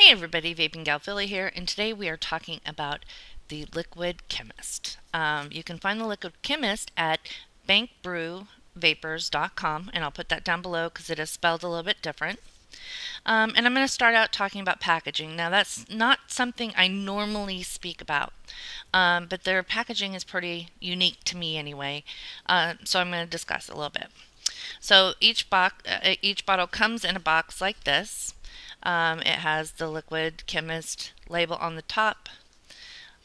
Hey everybody, Vaping Gal Philly here, and today we are talking about the Liquid Chemist. You can find the Liquid Chemist at bankbrewvapors.com, and I'll put that down below because it is spelled a little bit different. And I'm going to start out talking about packaging. Now, that's not something I normally speak about, but their packaging is pretty unique to me anyway, so I'm going to discuss it a little bit. So each bottle comes in a box like this. It has the Liquid Chemist label on the top,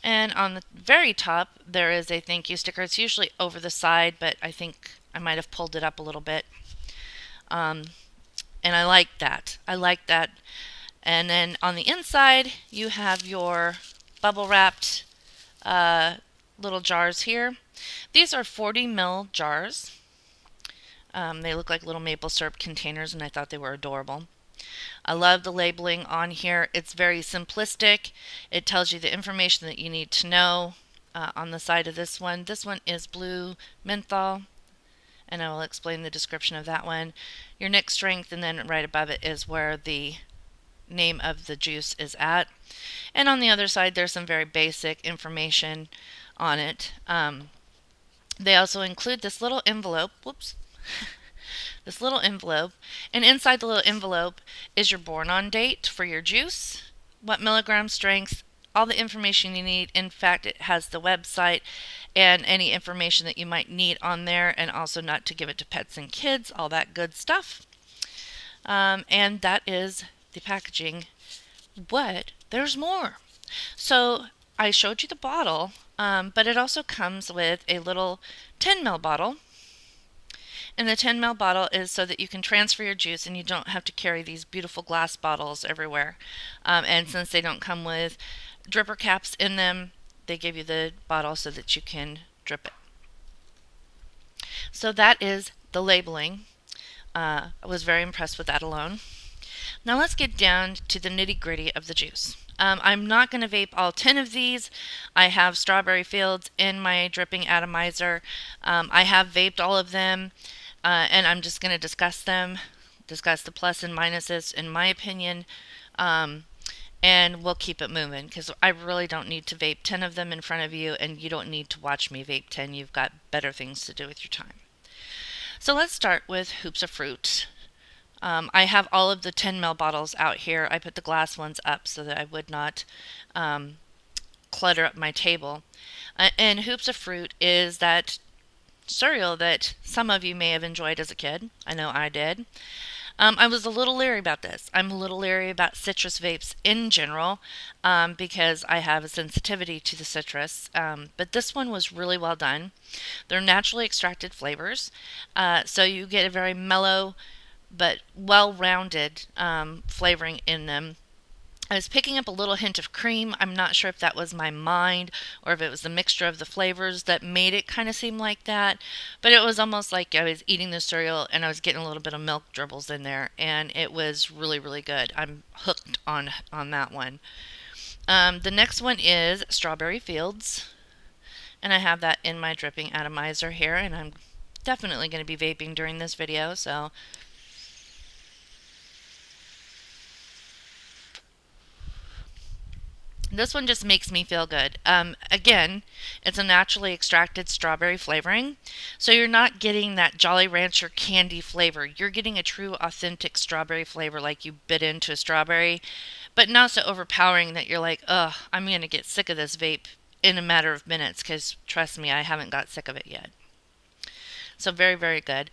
and on the very top there is a thank you sticker. It's usually over the side, but I think I might have pulled it up a little bit. And I like that. And then on the inside you have your bubble wrapped little jars here. These are 40 ml jars. They look like little maple syrup containers, and I thought they were adorable. I love the labeling on here. It's very simplistic. It tells you the information that you need to know on the side of this one. This one is Blu Menthol, and I will explain the description of that one. Your nic strength, and then right above it is where the name of the juice is at. And on the other side there's some very basic information on it. They also include this little envelope. Whoops. This little envelope, and inside the little envelope is your born on date for your juice, what milligram strength, all the information you need. In fact, it has the website and any information that you might need on there, and also not to give it to pets and kids, all that good stuff. And that is the packaging. But there's more. So I showed you the bottle, but it also comes with a little 10 ml bottle. And the 10 ml bottle is so that you can transfer your juice and you don't have to carry these beautiful glass bottles everywhere. And since they don't come with dripper caps in them, they give you the bottle so that you can drip it. So that is the labeling. I was very impressed with that alone. Now let's get down to the nitty-gritty of the juice. I'm not going to vape all 10 of these. I have Strawberry Fields in my dripping atomizer. I have vaped all of them. And I'm just going to discuss the plus and minuses in my opinion, and we'll keep it moving because I really don't need to vape 10 of them in front of you, and you don't need to watch me vape 10. You've got better things to do with your time. So let's start with Hoops of Fruit. I have all of the 10 ml bottles out here. I put the glass ones up so that I would not clutter up my table. And Hoops of Fruit is that cereal that some of you may have enjoyed as a kid. I know I did. I was a little leery about this. I'm a little leery about citrus vapes in general because I have a sensitivity to the citrus. But this one was really well done. They're naturally extracted flavors, so you get a very mellow but well-rounded flavoring in them. I was picking up a little hint of cream. I'm not sure if that was my mind or if it was the mixture of the flavors that made it kind of seem like that. But it was almost like I was eating the cereal and I was getting a little bit of milk dribbles in there. And it was really, really good. I'm hooked on that one. The next one is Strawberry Fields. And I have that in my dripping atomizer here. And I'm definitely going to be vaping during this video. So this one just makes me feel good. Again, it's a naturally extracted strawberry flavoring, so you're not getting that Jolly Rancher candy flavor. You're getting a true, authentic strawberry flavor like you bit into a strawberry, but not so overpowering that you're like, ugh, I'm going to get sick of this vape in a matter of minutes, because trust me, I haven't got sick of it yet. So very, very good.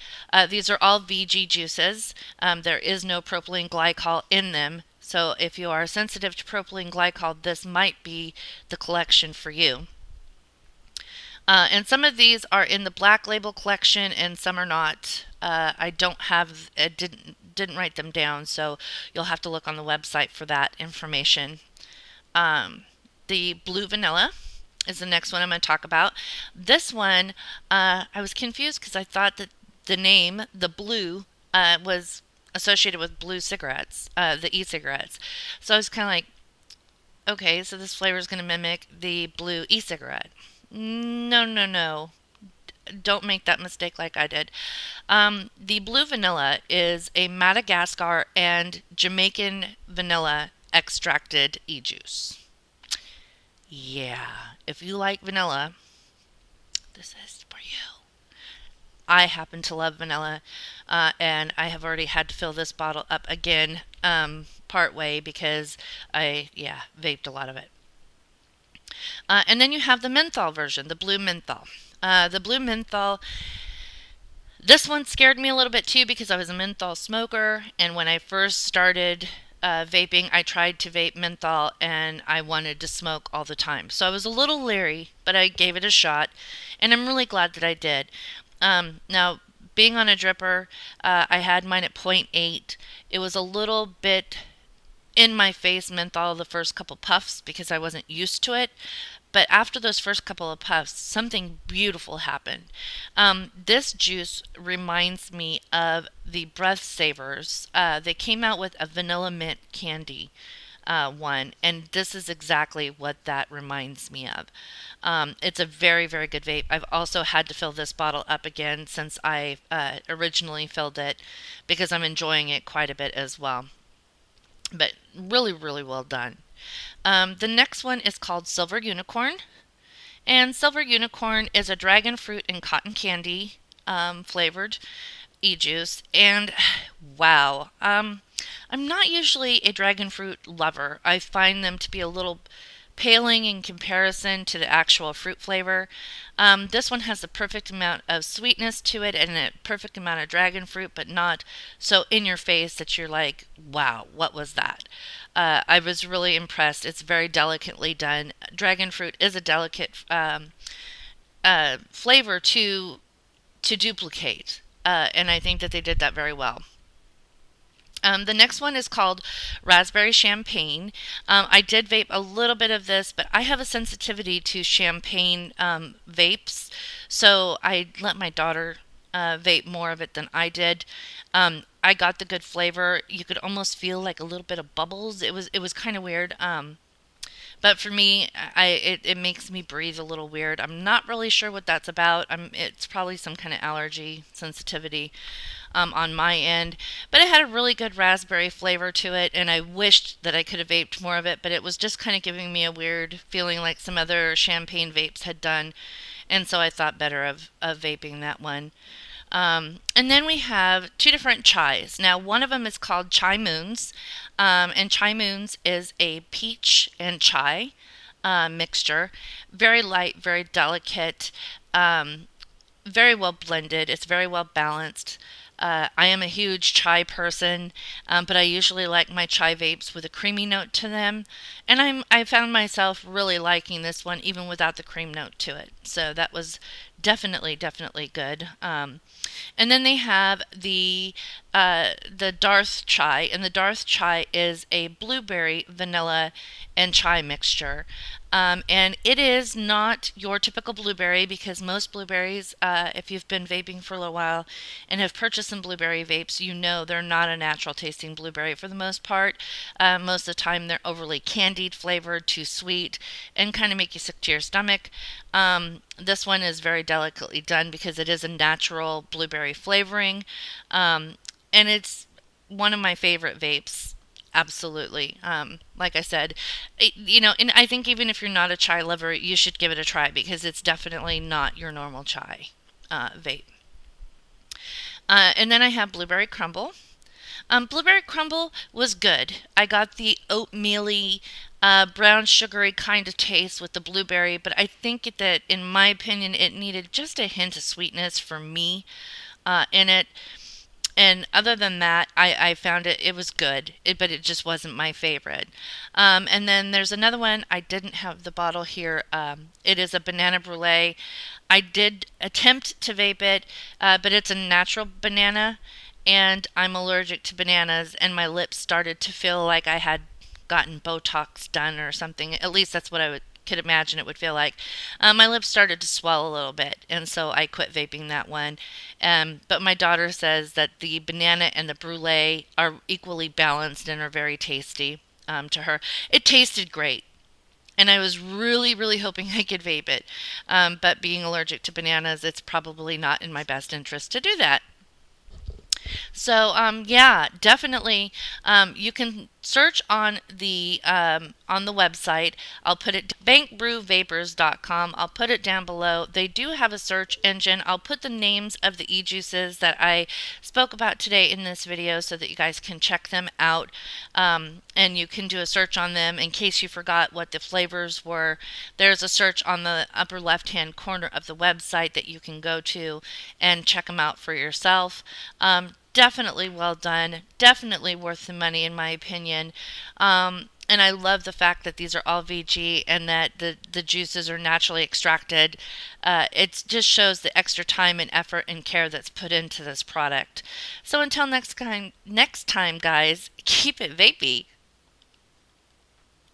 These are all VG juices. There is no propylene glycol in them. So if you are sensitive to propylene glycol, this might be the collection for you. And some of these are in the Black Label collection and some are not. I didn't write them down, so you'll have to look on the website for that information. The Blu Vanilla is the next one I'm going to talk about. This one, I was confused because I thought that the name, the blue, was associated with blue cigarettes, the e-cigarettes. So I was kind of like, okay, so this flavor is going to mimic the blue e-cigarette. No. Don't make that mistake like I did. The Blu Vanilla is a Madagascar and Jamaican vanilla extracted e-juice. Yeah, if you like vanilla, this is for you. I happen to love vanilla, and I have already had to fill this bottle up again, part way, because I vaped a lot of it. And then you have the menthol version, the Blu Menthol. The Blu Menthol, this one scared me a little bit too because I was a menthol smoker, and when I first started vaping, I tried to vape menthol and I wanted to smoke all the time. So I was a little leery, but I gave it a shot, and I'm really glad that I did. Now, being on a dripper, I had mine at 0.8. It was a little bit in my face menthol the first couple puffs because I wasn't used to it. But after those first couple of puffs, something beautiful happened. This juice reminds me of the Breath Savers. They came out with a vanilla mint candy one, and this is exactly what that reminds me of. It's a very, very good vape. I've also had to fill this bottle up again since I originally filled it because I'm enjoying it quite a bit as well. But really, really well done. The next one is called Silver Unicorn. And Silver Unicorn is a dragon fruit and cotton candy flavored e-juice. And wow, I'm not usually a dragon fruit lover. I find them to be a little paling in comparison to the actual fruit flavor. This one has the perfect amount of sweetness to it and a perfect amount of dragon fruit, but not so in your face that you're like, wow, what was that? I was really impressed. It's very delicately done. Dragon fruit is a delicate flavor to duplicate, and I think that they did that very well. The next one is called Raspberry Champagne. I did vape a little bit of this, but I have a sensitivity to champagne vapes, so I let my daughter vape more of it than I did. I got the good flavor. You could almost feel like a little bit of bubbles. It was kind of weird. But for me, it makes me breathe a little weird. I'm not really sure what that's about. It's probably some kind of allergy sensitivity on my end. But it had a really good raspberry flavor to it, and I wished that I could have vaped more of it, but it was just kind of giving me a weird feeling like some other champagne vapes had done. And so I thought better of vaping that one. And then we have two different chais. Now, one of them is called Chai Moons, and Chai Moons is a peach and chai mixture. Very light, very delicate, very well blended. It's very well balanced. I am a huge chai person, but I usually like my chai vapes with a creamy note to them, and I found myself really liking this one even without the cream note to it. So that was definitely good. And then they have the Darth Chai, and the Darth Chai is a blueberry, vanilla, and chai mixture. And it is not your typical blueberry because most blueberries, if you've been vaping for a little while and have purchased some blueberry vapes, you know they're not a natural tasting blueberry for the most part. Most of the time they're overly candied flavored, too sweet, and kind of make you sick to your stomach. This one is very delicately done because it is a natural blueberry flavoring. And it's one of my favorite vapes. Absolutely. Like I said, and I think even if you're not a chai lover, you should give it a try because it's definitely not your normal chai vape. And then I have Blueberry Crumble. Blueberry Crumble was good. I got the oatmeal-y, brown sugary kind of taste with the blueberry, but I think that, in my opinion, it needed just a hint of sweetness for me in it. And other than that, I found it was good, but it just wasn't my favorite. And then there's another one. I didn't have the bottle here. It is a banana brulee. I did attempt to vape it, but it's a natural banana, and I'm allergic to bananas, and my lips started to feel like I had gotten Botox done or something. At least that's what could imagine it would feel like. My lips started to swell a little bit, and so I quit vaping that one. But my daughter says that the banana and the brulee are equally balanced and are very tasty to her. It tasted great, and I was really hoping I could vape it. But being allergic to bananas, it's probably not in my best interest to do that. So yeah, definitely you can search on the website. I'll put it bankbrewvapors.com. I'll put it down below. They do have a search engine. I'll put the names of the e-juices that I spoke about today in this video so that you guys can check them out. And you can do a search on them in case you forgot what the flavors were. There's a search on the upper left hand corner of the website that you can go to and check them out for yourself. Definitely well done. Definitely worth the money, in my opinion. And I love the fact that these are all VG and that the juices are naturally extracted. It just shows the extra time and effort and care that's put into this product. So until next time, guys, keep it vapey.